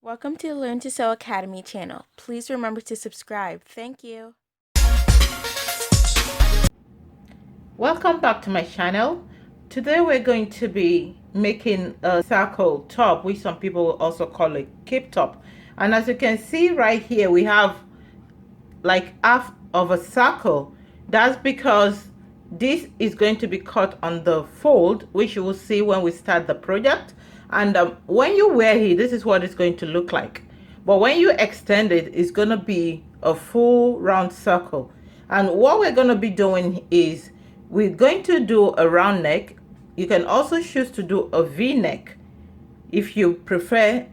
Welcome to the Learn to Sew Academy channel. Please remember to subscribe. Thank you. Welcome back to my channel. Today we're going to be making a circle top, which some people also call a cape top. And as you can see right here, we have like half of a circle. That's because this is going to be cut on the fold, which you will see when we start the project. And when you wear it, this is what it's going to look like. But when you extend it, it's going to be a full round circle. And what we're going to be doing is we're going to do a round neck. You can also choose to do a V-neck if you prefer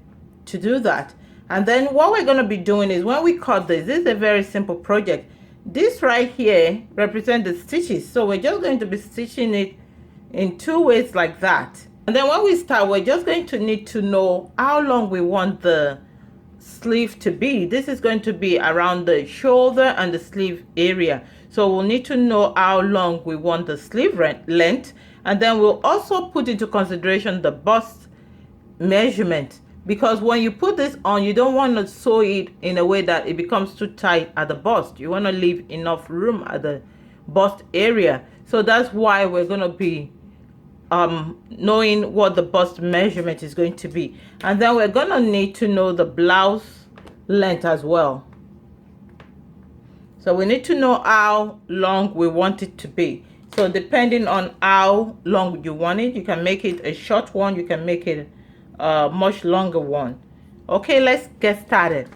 to do that. And then what we're going to be doing is when we cut this is a very simple project. This right here represents the stitches. So we're just going to be stitching it in two ways like that. And then when we start, we're just going to need to know how long we want the sleeve to be. This is going to be around the shoulder and the sleeve area. So we'll need to know how long we want the sleeve length. And then we'll also put into consideration the bust measurement, because when you put this on, you don't want to sew it in a way that it becomes too tight at the bust. You want to leave enough room at the bust area. So that's why we're going to be knowing what the bust measurement is going to be. And then we're going to need to know the blouse length as well. So we need to know how long we want it to be. So depending on how long you want it, you can make it a short one, you can make it a much longer one. Okay, let's get started.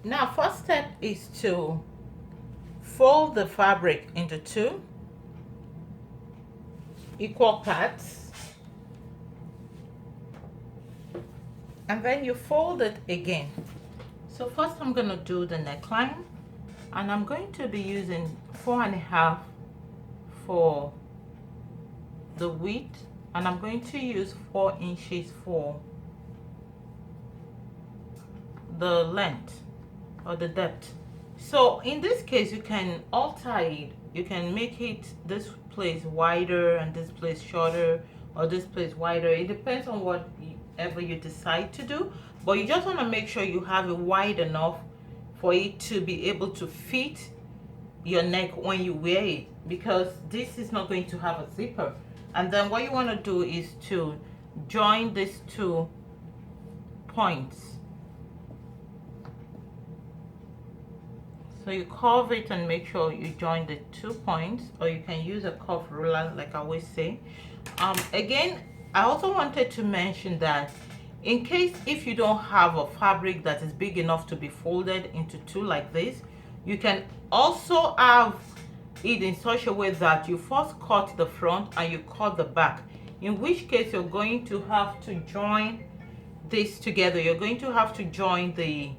Now, first step is to fold the fabric into two equal parts, and then you fold it again. So first I'm going to do the neckline, and I'm going to be using 4.5 for the width, and I'm going to use 4 inches for the length or the depth. So in this case, you can alter it. You can make it this place wider and this place shorter, or this place wider. It depends on whatever you decide to do, but you just want to make sure you have it wide enough for it to be able to fit your neck when you wear it, because this is not going to have a zipper. And then what you want to do is to join these 2 points. So you curve it and make sure you join the 2 points, or you can use a curve ruler like I always say. Again, I also wanted to mention that in case if you don't have a fabric that is big enough to be folded into 2 like this, you can also have it in such a way that you first cut the front and you cut the back, in which case you're going to have to join this together. You're going to have to join the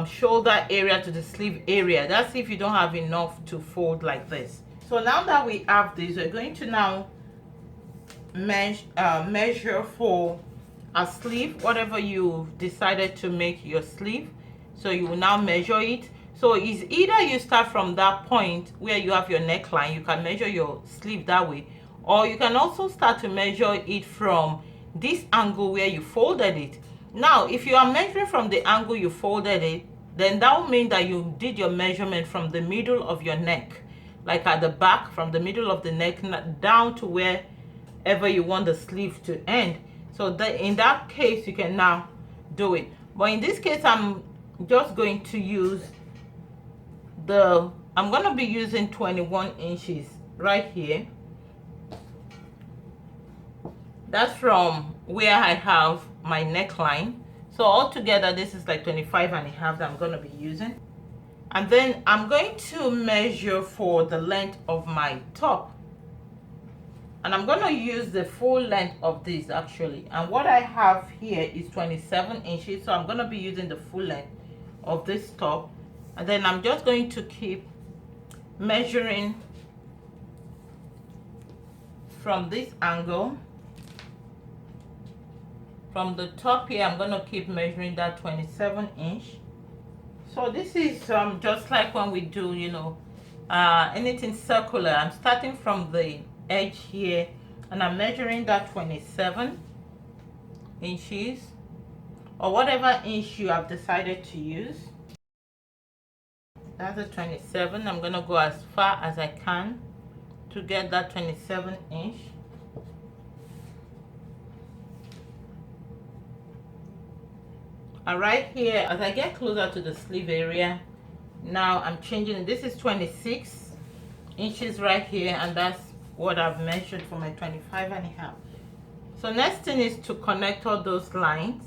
shoulder area to the sleeve area. That's if you don't have enough to fold like this. So now that we have this, we're going to now measure for a sleeve, whatever you decided to make your sleeve. So you will now measure it. So it's either you start from that point where you have your neckline, you can measure your sleeve that way, or you can also start to measure it from this angle where you folded it. Now, if you are measuring from the angle you folded it, then that will mean that you did your measurement from the middle of your neck, like at the back, from the middle of the neck down to wherever you want the sleeve to end. So that in that case, you can now do it. But in this case, I'm just going to use I'm going to be using 21 inches right here. That's from where I have my neckline. So altogether, this is like 25.5 that I'm going to be using. And then I'm going to measure for the length of my top. And I'm going to use the full length of this actually. And what I have here is 27 inches. So I'm going to be using the full length of this top. And then I'm just going to keep measuring from this angle. From the top here, I'm going to keep measuring that 27 inch. So this is just like when we do, anything circular. I'm starting from the edge here, and I'm measuring that 27 inches. or whatever inch you have decided to use. That's a 27. I'm gonna go as far as I can to get that 27 inch. And right here, as I get closer to the sleeve area, now I'm changing it. This is 26 inches right here, and that's what I've measured for my 25.5. So next thing is to connect all those lines.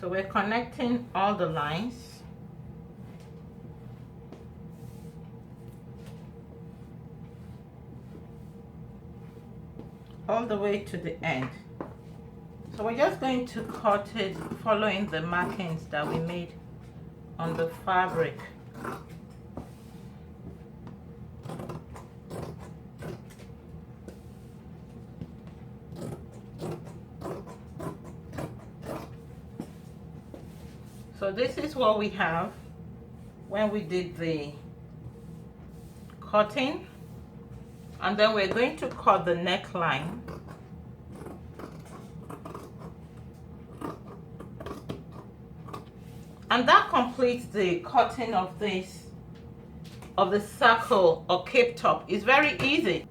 So we're connecting all the lines. All the way to the end. So we're just going to cut it following the markings that we made on the fabric. So this is what we have when we did the cutting, and then we're going to cut the neckline. And that completes the cutting of this, of the circle or cape top. It's very easy.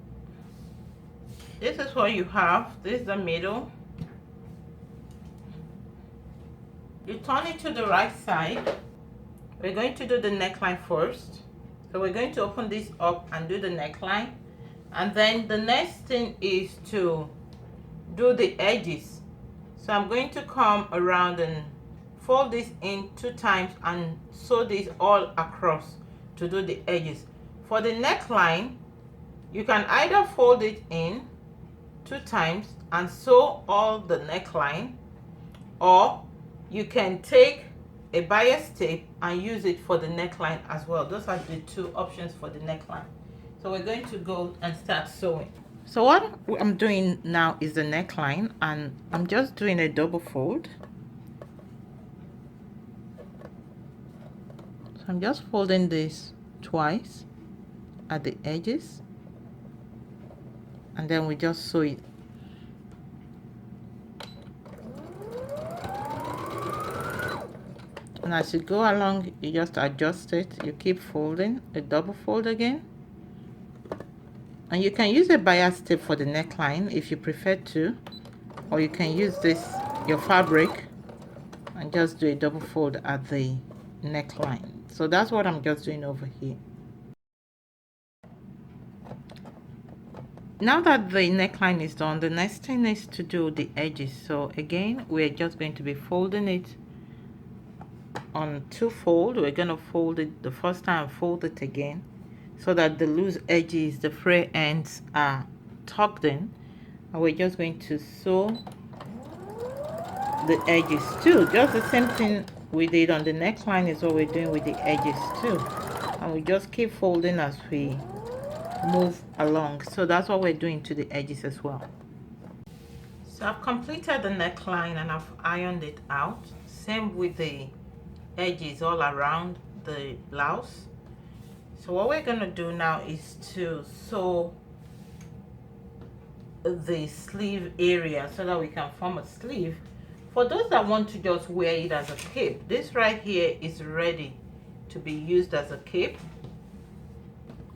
This is what you have. This is the middle. You turn it to the right side. We're going to do the neckline first. So we're going to open this up and do the neckline. And then the next thing is to do the edges. So I'm going to come around and fold this in 2 times and sew this all across to do the edges. For the neckline, you can either fold it in 2 times and sew all the neckline, or you can take a bias tape and use it for the neckline as well. Those are the 2 options for the neckline. So we're going to go and start sewing. So what I'm doing now is the neckline, and I'm just doing a double fold. So I'm just folding this twice at the edges, and then we just sew it. And as you go along, you just adjust it. You keep folding, a double fold again. And you can use a bias tape for the neckline if you prefer to, or you can use this, your fabric, and just do a double fold at the neckline. So that's what I'm just doing over here. Now that the neckline is done, the next thing is to do the edges. So again, we're just going to be folding it on 2 fold. We're going to fold it the first time, fold it again, so that the loose edges, the fray ends, are tucked in. And we're just going to sew the edges too. Just the same thing we did on the neckline is what we're doing with the edges too. And we just keep folding as we move along. So that's what we're doing to the edges as well. So I've completed the neckline and I've ironed it out. Same with the edges all around the blouse. So what we're going to do now is to sew the sleeve area so that we can form a sleeve. For those that want to just wear it as a cape, this right here is ready to be used as a cape,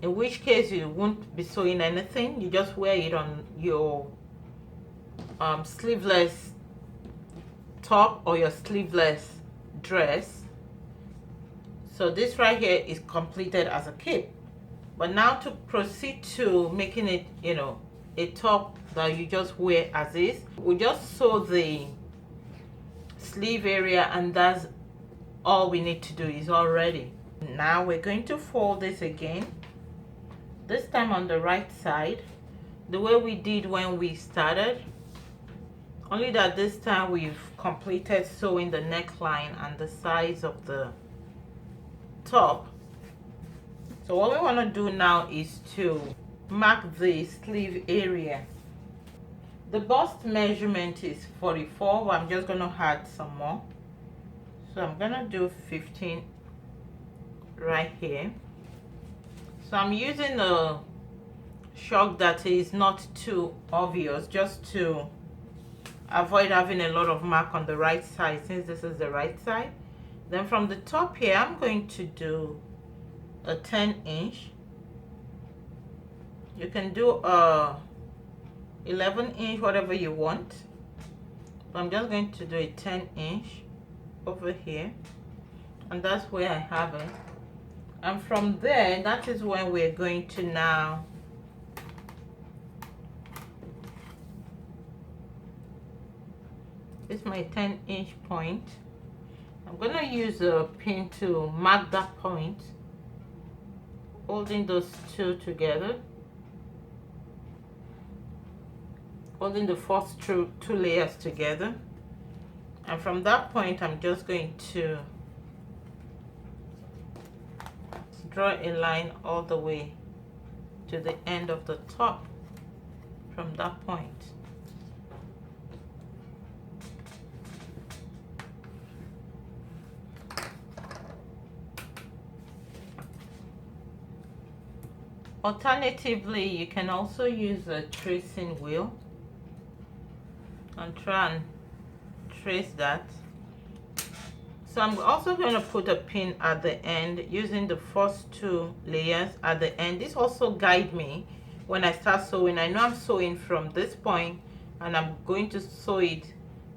in which case you won't be sewing anything. You just wear it on your sleeveless top or your sleeveless dress. So this right here is completed as a cape. But now to proceed to making it, you know, a top that you just wear as is, we just sew the sleeve area, and that's all we need to do. Is all ready. Now we're going to fold this again, this time on the right side, the way we did when we started, only that this time we've completed sewing the neckline and the size of the top. So what we want to do now is to mark the sleeve area. The bust measurement is 44, but I'm just going to add some more. So I'm going to do 15 right here. So I'm using a chalk that is not too obvious, just to avoid having a lot of mark on the right side since this is the right side. Then from the top here, I'm going to do a 10-inch. You can do a 11-inch, whatever you want. But I'm just going to do a 10-inch over here, and that's where I have it. And from there, that is when we're going to now this is my 10-inch point. I'm going to use a pin to mark that point, holding those two together, holding the first two layers together. And from that point, I'm just going to draw a line all the way to the end of the top from that point. Alternatively, you can also use a tracing wheel and try and trace that. So I'm also going to put a pin at the end using the first two layers at the end. This also guides me when I start sewing. I know I'm sewing from this point and I'm going to sew it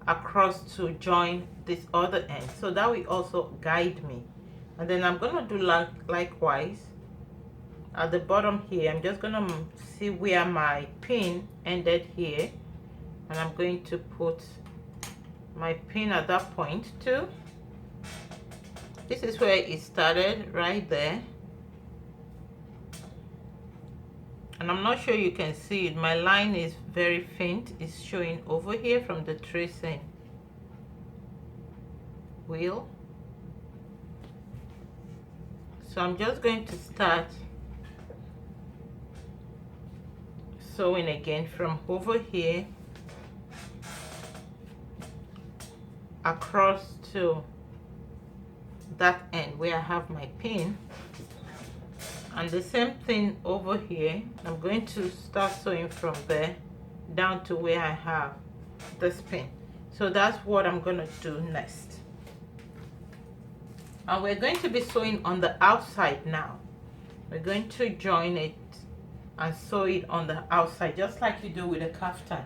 across to join this other end, so that will also guide me. And then I'm going to do likewise at the bottom here. I'm just going to see where my pin ended here, and I'm going to put my pin at that point too. This is where it started, right there. And I'm not sure you can see it. My line is very faint. It's showing over here from the tracing wheel. So I'm just going to start sewing again from over here across to that end where I have my pin, and the same thing over here. I'm going to start sewing from there down to where I have this pin. So that's what I'm going to do next. And we're going to be sewing on the outside now. We're going to join it and sew it on the outside just like you do with a kaftan.